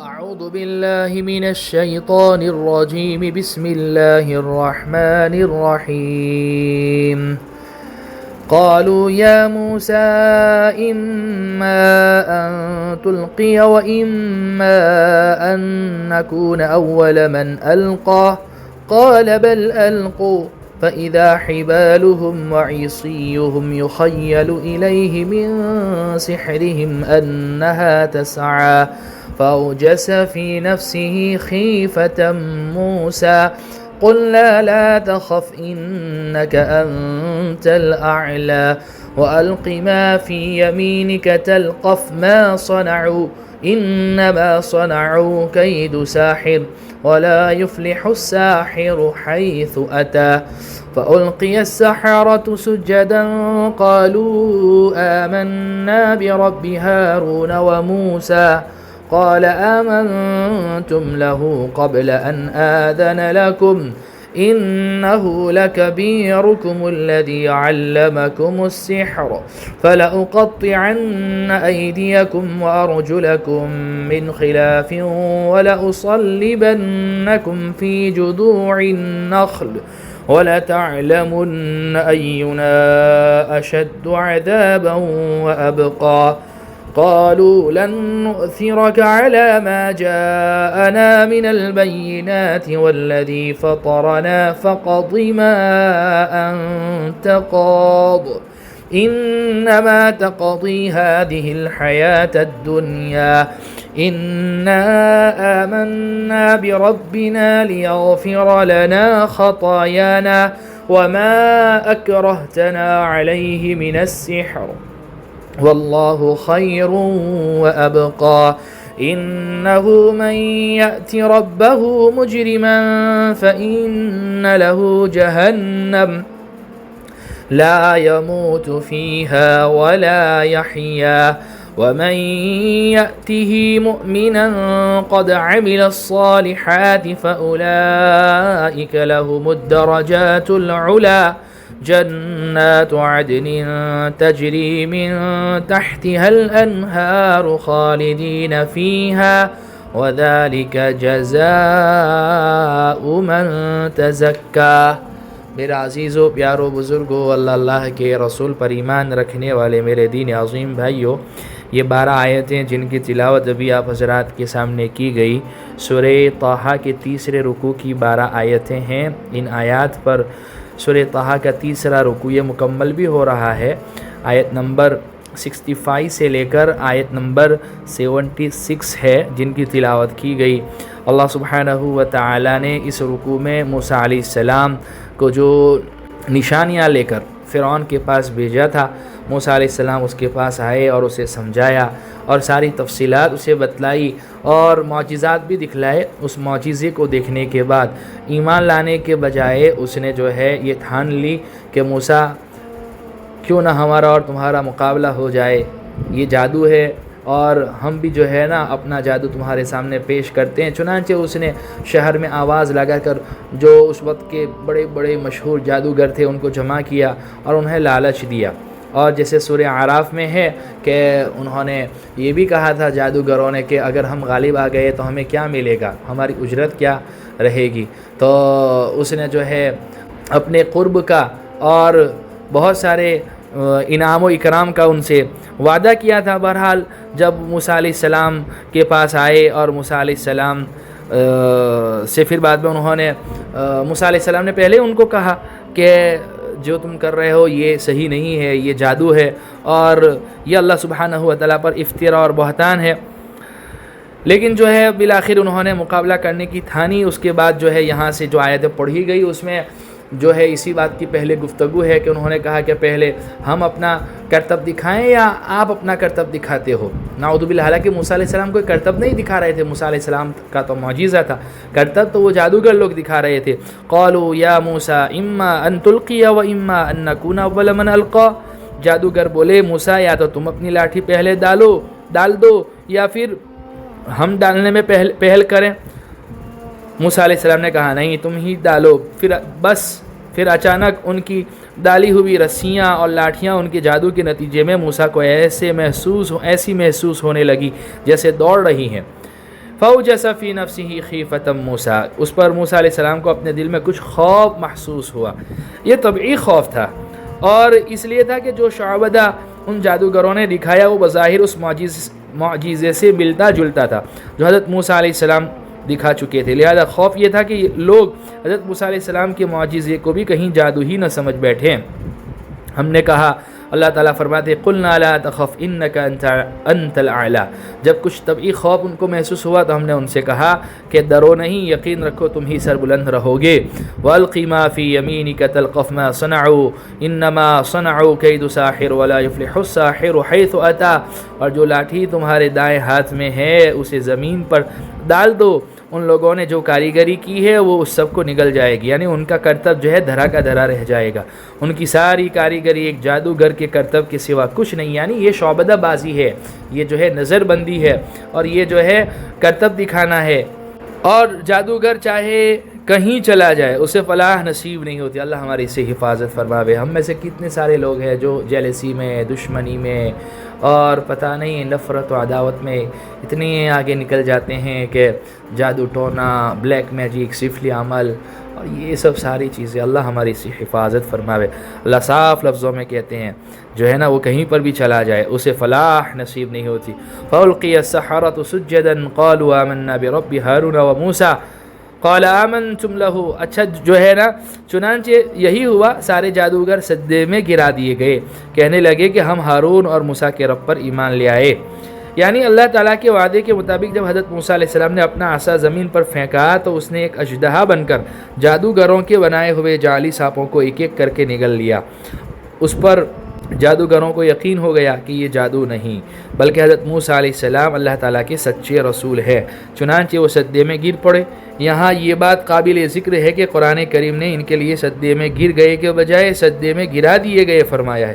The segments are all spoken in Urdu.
أعوذ بالله من الشيطان الرجيم. بسم الله الرحمن الرحيم. قالوا يا موسى إما أن تلقي وإما أن نكون أول من ألقى قال بل ألقوا فإذا حبالهم وعصيهم يخيل إليه من سحرهم أنها تسعى فأوجس في نفسه خيفة موسى قلنا لا تخف إنك أنت الأعلى وألق ما في يمينك تلقف ما صنعوا إنما صنعوا كيد ساحر ولا يفلح الساحر حيث أتى فألقي السحرة سجدا قالوا آمنا برب هارون وموسى قال آمنتم له قبل أن آذن لكم إنه لكبيركم الذي علمكم السحر فلأقطعن أيديكم وأرجلكم من خلاف ولأصلبنكم في جذوع النخل ولتعلمن أينا أشد عذابا وأبقى قالوا لن نؤثرك على ما جاءنا من البينات والذي فطرنا فاقض ما أنت قاض إنما تقضي هذه الحياة الدنيا إنا آمنا بربنا ليغفر لنا خطايانا وما أكرهتنا عليه من السحر والله خير وأبقى إنه من يأت ربه مجرما فإن له جهنم لا يموت فيها ولا يحيا ومن يأته مؤمنا قد عمل الصالحات فأولئك لهم الدرجات العلى جنات عدن تجري من تحتها الأنهار خالدين فيها وذلك جزاء من تزكى. میرے عزیزو پیارو بزرگو اللہ کے رسول پر ایمان رکھنے والے میرے دین عظیم بھائیو، یہ 12 آیتیں جن کی تلاوت ابھی آپ حضرات کے سامنے کی گئی سورہ طٰہٰ کے تیسرے رکوع کی 12 آیتیں ہیں. ان آیات پر سورہ طٰہٰ کا تیسرا رکوع یہ مکمل بھی ہو رہا ہے. آیت نمبر 65 سے لے کر آیت نمبر 76 ہے جن کی تلاوت کی گئی. اللہ سبحانہ و تعالی نے اس رکوع میں موسیٰ علیہ السلام کو جو نشانیاں لے کر فرعون کے پاس بھیجا تھا، موسیٰ علیہ السلام اس کے پاس آئے اور اسے سمجھایا اور ساری تفصیلات اسے بتلائی اور معجزات بھی دکھلائے. اس معجزے کو دیکھنے کے بعد ایمان لانے کے بجائے اس نے جو ہے یہ ٹھان لی کہ موسیٰ کیوں نہ ہمارا اور تمہارا مقابلہ ہو جائے، یہ جادو ہے اور ہم بھی جو ہے نا اپنا جادو تمہارے سامنے پیش کرتے ہیں. چنانچہ اس نے شہر میں آواز لگا کر جو اس وقت کے بڑے بڑے مشہور جادوگر تھے ان کو جمع کیا اور انہیں لالچ دیا. اور جیسے سورہ اعراف میں ہے کہ انہوں نے یہ بھی کہا تھا جادوگروں نے کہ اگر ہم غالب آ گئے تو ہمیں کیا ملے گا، ہماری اجرت کیا رہے گی. تو اس نے جو ہے اپنے قرب کا اور بہت سارے انعام و اکرام کا ان سے وعدہ کیا تھا. بہرحال جب موسیٰ علیہ السلام کے پاس آئے اور موسیٰ علیہ السلام سے پھر بعد میں انہوں نے موسیٰ علیہ السلام نے پہلے ان کو کہا کہ جو تم کر رہے ہو یہ صحیح نہیں ہے، یہ جادو ہے اور یہ اللہ سبحانہ و تعالیٰ پر افتراء اور بہتان ہے. لیکن جو ہے بالآخر انہوں نے مقابلہ کرنے کی ٹھانی. اس کے بعد جو ہے یہاں سے جو آیتیں پڑھی گئی اس میں جو ہے اسی بات کی پہلے گفتگو ہے کہ انہوں نے کہا کہ پہلے ہم اپنا کرتب دکھائیں یا آپ اپنا کرتب دکھاتے ہو. نعوذ باللہ. حالانکہ موسیٰ علیہ السلام کوئی کرتب نہیں دکھا رہے تھے، موسیٰ علیہ السلام کا تو معجزہ تھا، کرتب تو وہ جادوگر لوگ دکھا رہے تھے. قالوا یا موسیٰ اما ان تلقی و اما ان نکون اول من القی. جادوگر بولے موسیٰ یا تو تم اپنی لاٹھی پہلے ڈال دو یا پھر ہم ڈالنے میں پہل کریں. موسیٰ علیہ السلام نے کہا نہیں تم ہی ڈالو. پھر اچانک ان کی ڈالی ہوئی رسیاں اور لاٹھیاں ان کے جادو کے نتیجے میں موسیٰ کو ایسی محسوس ہونے لگی جیسے دوڑ رہی ہیں. فَأَوْجَسَ فِي نَفْسِهِ خِيفَةً موسیٰ، اس پر موسیٰ علیہ السلام کو اپنے دل میں کچھ خوف محسوس ہوا. یہ طبعی خوف تھا، اور اس لیے تھا کہ جو شعبدہ ان جادوگروں نے دکھایا وہ بظاہر اس معجزے سے ملتا جلتا تھا جو حضرت موسیٰ علیہ السلام دکھا چکے تھے. لہذا خوف یہ تھا کہ لوگ حضرت موسیٰ علیہ السلام کے معجزے کو بھی کہیں جادو ہی نہ سمجھ بیٹھیں. ہم نے کہا، اللہ تعالیٰ فرماتے قُلْنَا لَا تَخَفْ إِنَّكَ أَنْتَ الْأَعْلَى. جب کچھ طبعی خوف ان کو محسوس ہوا تو ہم نے ان سے کہا کہ ڈرو نہیں، یقین رکھو تم ہی سربلند رہو گے. وَأَلْقِ مَا فِي يَمِينِكَ تَلْقَفْ مَا صَنَعُوا إِنَّمَا صَنَعُوا كَيْدُ سَاحِرٍ وَلَا يُفْلِحُ السَّاحِرُ حَيْثُ أَتَى. اور جو لاٹھی تمہارے دائیں ہاتھ میں ہے اسے زمین پر ڈال دو، ان لوگوں نے جو کاریگری کی ہے وہ اس سب کو نگل جائے گی، یعنی ان کا کرتب جو ہے دھرا کا دھرا رہ جائے گا. ان کی ساری کاریگری ایک جادوگر کے کرتب کے سوا کچھ نہیں. یعنی یہ شعبدہ بازی ہے، یہ جو ہے نظر بندی ہے، اور یہ جو ہے کرتب دکھانا ہے. اور جادوگر چاہے کہیں چلا جائے اسے فلاح نصیب نہیں ہوتی. اللہ ہماری اس سے حفاظت فرماوے. ہم میں سے کتنے سارے لوگ ہیں جو جیلسی میں، دشمنی میں، اور پتہ نہیں نفرت و عداوت میں اتنے آگے نکل جاتے ہیں کہ جادو ٹونا، بلیک میجک، سفلی عمل اور یہ سب ساری چیزیں. اللہ ہماری اس سے حفاظت فرماوے. اللہ صاف لفظوں میں کہتے ہیں جو ہے نا وہ کہیں پر بھی چلا جائے اسے فلاح نصیب نہیں ہوتی. فَأُلْقِيَ السَّحَرَةُ سُجَّدًا قَالُوا آمَنَّا بِرَبِّ هَارُونَ وَمُوسَىٰ قَالَ آمَنْتُمْ لَهُ. اچھا جو ہے نا چنانچہ یہی ہوا، سارے جادوگر سجدے میں گرا دیے گئے، کہنے لگے کہ ہم ہارون اور موسیٰ کے رب پر ایمان لے آئے. یعنی اللہ تعالیٰ کے وعدے کے مطابق جب حضرت موسیٰ علیہ السلام نے اپنا عصا زمین پر پھینکا تو اس نے ایک اژدہا بن کر جادوگروں کے بنائے ہوئے جعلی سانپوں کو ایک ایک کر کے نگل لیا. اس پر جادوگروں کو یقین ہو گیا کہ یہ جادو نہیں بلکہ حضرت موسیٰ علیہ السلام اللہ تعالیٰ کے سچے رسول ہے. چنانچہ وہ سجدے میں گر پڑے. یہاں یہ بات قابل ذکر ہے کہ قرآن کریم نے ان کے لیے سجدے میں گر گئے کے بجائے سجدے میں گرا دیے گئے فرمایا ہے.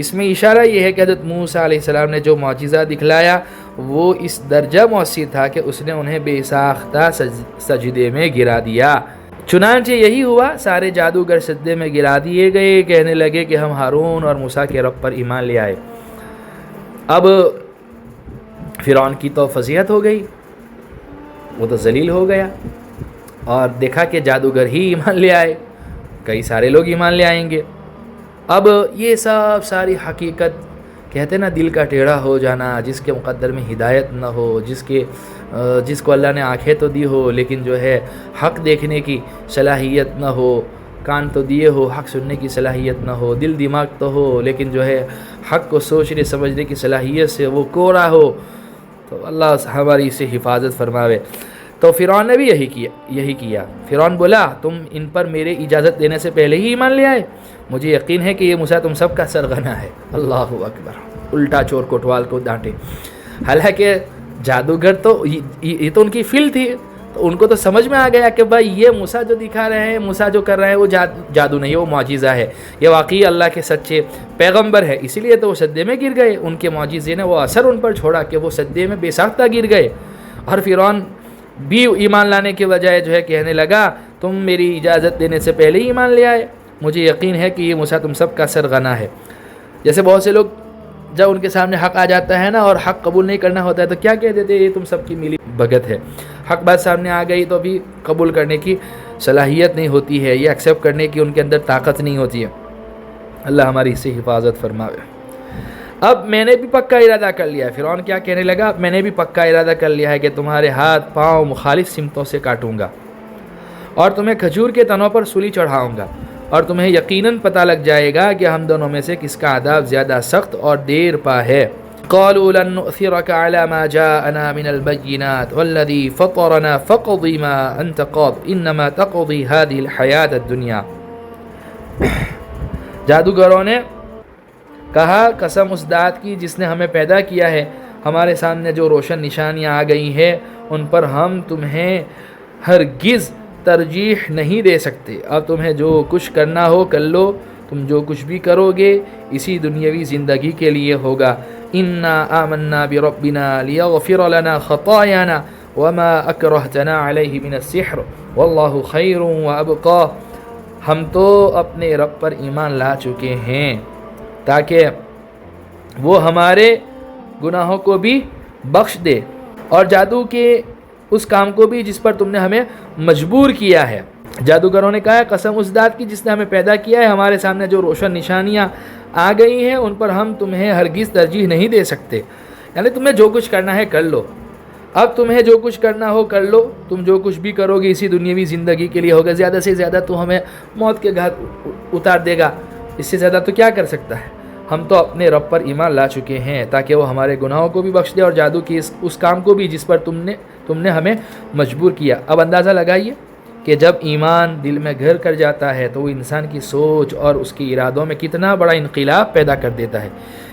اس میں اشارہ یہ ہے کہ حضرت موسیٰ علیہ السلام نے جو معجزہ دکھلایا وہ اس درجہ مؤثر تھا کہ اس نے انہیں بے ساختہ سجدے میں گرا دیا. چنانچہ یہی ہوا، سارے جادوگر سجدے میں گرا دیے گئے، کہنے لگے کہ ہم ہارون اور موسیٰ کے رب پر ایمان لے آئے. اب فرعون کی تو فضیحت ہو گئی، وہ تو ذلیل ہو گیا اور دیکھا کہ جادوگر ہی ایمان لے آئے، کئی سارے لوگ ایمان لے آئیں گے. اب یہ سب ساری حقیقت کہتے نا دل کا ٹیڑھا ہو جانا، جس کے مقدر میں ہدایت نہ ہو، جس کو اللہ نے آنکھیں تو دی ہو لیکن جو ہے حق دیکھنے کی صلاحیت نہ ہو، کان تو دیے ہو حق سننے کی صلاحیت نہ ہو، دل دماغ تو ہو لیکن جو ہے حق کو سوچنے سمجھنے کی صلاحیت سے وہ کوڑا ہو، تو اللہ ہماری اس سے حفاظت فرماوے. تو فرعون نے بھی یہی کیا. فرعون بولا تم ان پر میرے اجازت دینے سے پہلے ہی ایمان لے آئے، مجھے یقین ہے کہ یہ موسیٰ تم سب کا سرغنہ ہے. اللہ اکبر. الٹا چور کوٹوال کو ڈانٹے. حالانکہ جادوگر تو یہ تو ان کی فیلڈ تھی، تو ان کو تو سمجھ میں آ گیا کہ بھائی یہ موسیٰ جو دکھا رہے ہیں، موسیٰ جو کر رہے ہیں وہ جادو نہیں ہے، وہ معجزہ ہے، یہ واقعی اللہ کے سچے پیغمبر ہے. اسی لیے تو وہ سجدے میں گر گئے. ان کے معجزے نے وہ اثر ان پر چھوڑا کہ وہ سجدے میں بے ساختہ گر گئے. اور فرعون بھی ایمان لانے کے بجائے جو ہے کہنے لگا تم میری اجازت دینے سے پہلے ہی ایمان لے آئے، مجھے یقین ہے کہ یہ موسیٰ تم سب کا سرغنہ ہے. جیسے بہت سے لوگ جب ان کے سامنے حق آ جاتا ہے نا اور حق قبول نہیں کرنا ہوتا ہے تو کیا کہہ دیتے یہ تم سب کی ملی بھگت ہے. حق بات سامنے آ گئی تو بھی قبول کرنے کی صلاحیت نہیں ہوتی ہے، یہ ایکسیپٹ کرنے کی ان کے اندر طاقت نہیں ہوتی ہے. اللہ ہماری اس سے حفاظت فرماوے. اب میں نے بھی پکا ارادہ کر لیا ہے. فرعون کیا کہنے لگا، میں نے بھی پکا ارادہ کر لیا ہے کہ تمہارے ہاتھ پاؤں مخالف سمتوں سے کاٹوں گا اور تمہیں کھجور کے تنوں پر سولی چڑھاؤں گا، اور تمہیں یقیناً پتہ لگ جائے گا کہ ہم دونوں میں سے کس کا عذاب زیادہ سخت اور دیر پا ہے. قالوا لن نؤثرك على ما جاءنا من البينات والذي فطرنا فاقض ما انت قاض انما تقضي هذه الحياة الدنيا. جادوگروں نے کہا قسم اس ذات کی جس نے ہمیں پیدا کیا ہے، ہمارے سامنے جو روشن نشانیاں آ گئی ہیں ان پر ہم تمہیں ہرگز ترجیح نہیں دے سکتے. اب تمہیں جو کچھ کرنا ہو کر لو، تم جو کچھ بھی کرو گے اسی دنیاوی زندگی کے لیے ہوگا. انا آمنا بربنا لیغفر لنا خطايانا وما اکرہتنا علیہ من السحر واللہ خیر وابقا. ہم تو اپنے رب پر ایمان لا چکے ہیں تاکہ وہ ہمارے گناہوں کو بھی بخش دے، اور جادو کے اس کام کو بھی جس پر تم نے ہمیں مجبور کیا ہے۔ جادوگروں نے کہا ہے قسم اس ذات کی جس نے ہمیں پیدا کیا ہے، ہمارے سامنے جو روشن نشانیاں آ گئی ہیں ان پر ہم تمہیں ہرگز ترجیح نہیں دے سکتے، یعنی تمہیں جو کچھ کرنا ہے کر لو، اب تمہیں جو کچھ کرنا ہو کر لو، تم جو کچھ بھی کرو گے اسی دنیاوی زندگی کے لیے ہوگا، زیادہ سے زیادہ تو ہمیں موت کے گھاٹ اتار دے گا، اس سے زیادہ تو کیا کر سکتا ہے۔ ہم تو اپنے رب پر ایمان لا چکے ہیں تاکہ وہ ہمارے گناہوں کو بھی بخش دے اور جادو کی اس کام کو بھی جس پر تم نے ہمیں مجبور کیا۔ اب اندازہ لگائیے کہ جب ایمان دل میں گھر کر جاتا ہے تو وہ انسان کی سوچ اور اس کی ارادوں میں کتنا بڑا انقلاب پیدا کر دیتا ہے۔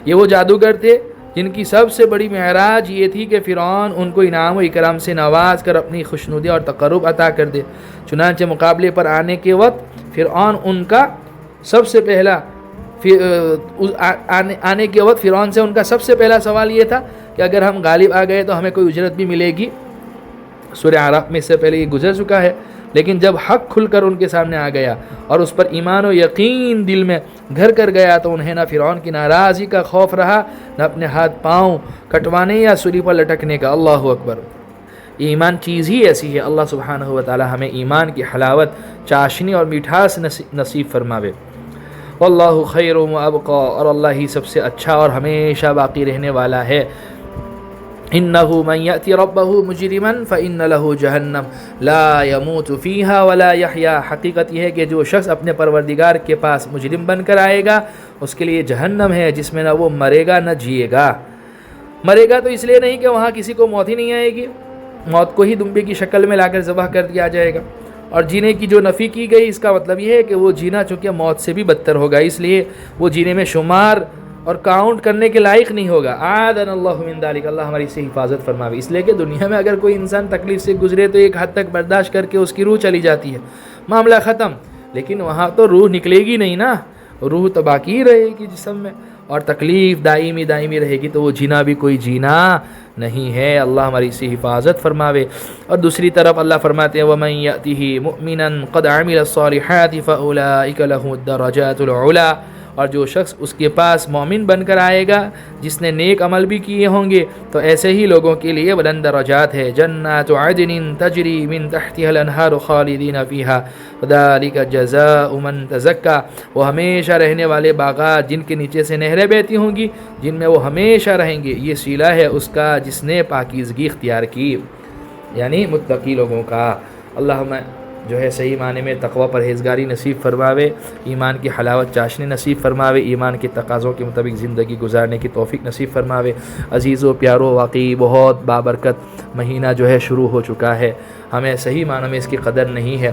یہ وہ جادوگر تھے جن کی سب سے بڑی معراج یہ تھی کہ فرعون ان کو انعام و اکرام سے نواز کر اپنی خوشنودی اور تقرب عطا کر دے۔ چنانچہ مقابلے پر آنے کے وقت فرعون ان کا سب سے پہلا آنے کے وقت فرعون سے ان کا سب سے پہلا سوال یہ تھا کہ اگر ہم غالب آ گئے تو ہمیں کوئی اجرت بھی ملے گی۔ سورہ اعراف میں اس سے پہلے یہ گزر چکا ہے، لیکن جب حق کھل کر ان کے سامنے آ گیا اور اس پر ایمان و یقین دل میں گھر کر گیا تو انہیں نہ فرعون کی ناراضی کا خوف رہا، نہ اپنے ہاتھ پاؤں کٹوانے یا سولی پر لٹکنے کا۔ اللہ اکبر! ایمان چیز ہی ایسی ہے۔ اللہ سبحانہ و تعالی ہمیں ایمان کی حلاوت، چاشنی اور میٹھاس نصیب فرماوے۔ واللہ خیر و ابقا، اور اللہ ہی سب سے اچھا اور ہمیشہ باقی رہنے والا ہے۔ انه من یأتی ربہ مجرما فإن له جہنم لا يموت فیہا ولا یحیا، حقیقت یہ ہے کہ جو شخص اپنے پروردگار کے پاس مجرم بن کر آئے گا اس کے لیے جہنم ہے جس میں نہ وہ مرے گا نہ جیے گا۔ مرے گا تو اس لیے نہیں کہ وہاں کسی کو موت ہی نہیں آئے گی، موت کو ہی دمبے کی شکل میں لا کر ذبح کر دیا جائے گا، اور جینے کی جو نفی کی گئی اس کا مطلب یہ ہے کہ وہ جینا چونکہ موت سے بھی بدتر ہوگا، اس لیے وہ جینے میں شمار اور کاؤنٹ کرنے کے لائق نہیں ہوگا۔ اعاذنا اللہ من ذلک، اللہ ہماری سے حفاظت فرماوے۔ اس لیے کہ دنیا میں اگر کوئی انسان تکلیف سے گزرے تو ایک حد تک برداشت کر کے اس کی روح چلی جاتی ہے، معاملہ ختم، لیکن وہاں تو روح نکلے گی نہیں نا، روح تو باقی رہے گی جسم میں، اور تکلیف دائمی رہے گی، تو وہ جینا بھی کوئی جینا نہیں ہے۔ اللہ ہماری سے حفاظت فرماوے۔ اور دوسری طرف اللہ فرماتے ہیں وَمَن يَأْتِهِ مُؤْمِنًا قَدْ عَمِلَ الصَّالِحَاتِ فَأُولَٰئِكَ لَهُمُ الدَّرَجَاتُ الْعُلَىٰ، اور جو شخص اس کے پاس مومن بن کر آئے گا جس نے نیک عمل بھی کیے ہوں گے تو ایسے ہی لوگوں کے لیے بلند درجات ہے۔ جنات عدن تجری من تحتها الانہار خالدین فیہا ذلک جزاء من تزکا، وہ ہمیشہ رہنے والے باغات جن کے نیچے سے نہریں بہتی ہوں گی جن میں وہ ہمیشہ رہیں گے، یہ صلہ ہے اس کا جس نے پاکیزگی اختیار کی، یعنی متقی لوگوں کا۔ اللہ ہمیں جو ہے صحیح معنی میں تقوی پرہیزگاری نصیب فرماوے، ایمان کی حلاوت چاشنی نصیب فرماوے، ایمان کے تقاضوں کے مطابق زندگی گزارنے کی توفیق نصیب فرماوے۔ عزیزو پیارو، واقعی بہت بابرکت مہینہ جو ہے شروع ہو چکا ہے، ہمیں صحیح معنی میں اس کی قدر نہیں ہے،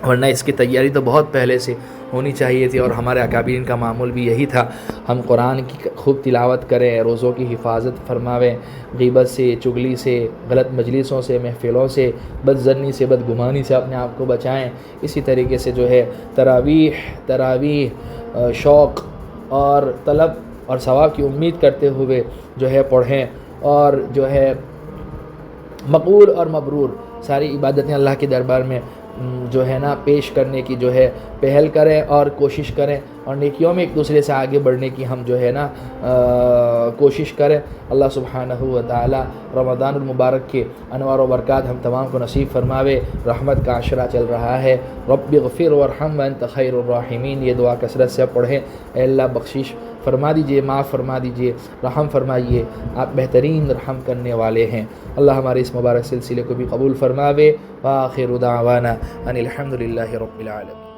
ورنہ اس کی تیاری تو بہت پہلے سے ہونی چاہیے تھی، اور ہمارے اکابرین کا معمول بھی یہی تھا۔ ہم قرآن کی خوب تلاوت کریں، روزوں کی حفاظت فرماویں، غیبت سے، چگلی سے، غلط مجلسوں سے، محفلوں سے، بد ظنی سے، بدگمانی سے اپنے آپ کو بچائیں۔ اسی طریقے سے جو ہے تراویح شوق اور طلب اور ثواب کی امید کرتے ہوئے جو ہے پڑھیں، اور جو ہے مقبول اور مبرور ساری عبادتیں اللہ کے دربار میں جو ہے نا پیش کرنے کی جو ہے پہل کریں اور کوشش کریں، اور نیکیوں میں ایک دوسرے سے آگے بڑھنے کی ہم جو ہے نا کوشش کریں۔ اللہ سبحانہ و تعالی رمضان المبارک کے انوار و برکات ہم تمام کو نصیب فرماوے۔ رحمت کا عشرہ چل رہا ہے، رب اغفر وارحم وانت خیر الراحمین، یہ دعا کثرت سے پڑھیں۔ اے اللہ بخشش فرما دیجئے، معاف فرما دیجئے، رحم فرمائیے، آپ بہترین رحم کرنے والے ہیں۔ اللہ ہمارے اس مبارک سلسلے کو بھی قبول فرماوے۔ وآخر دعوانا ان الحمد للہ رب العالمین۔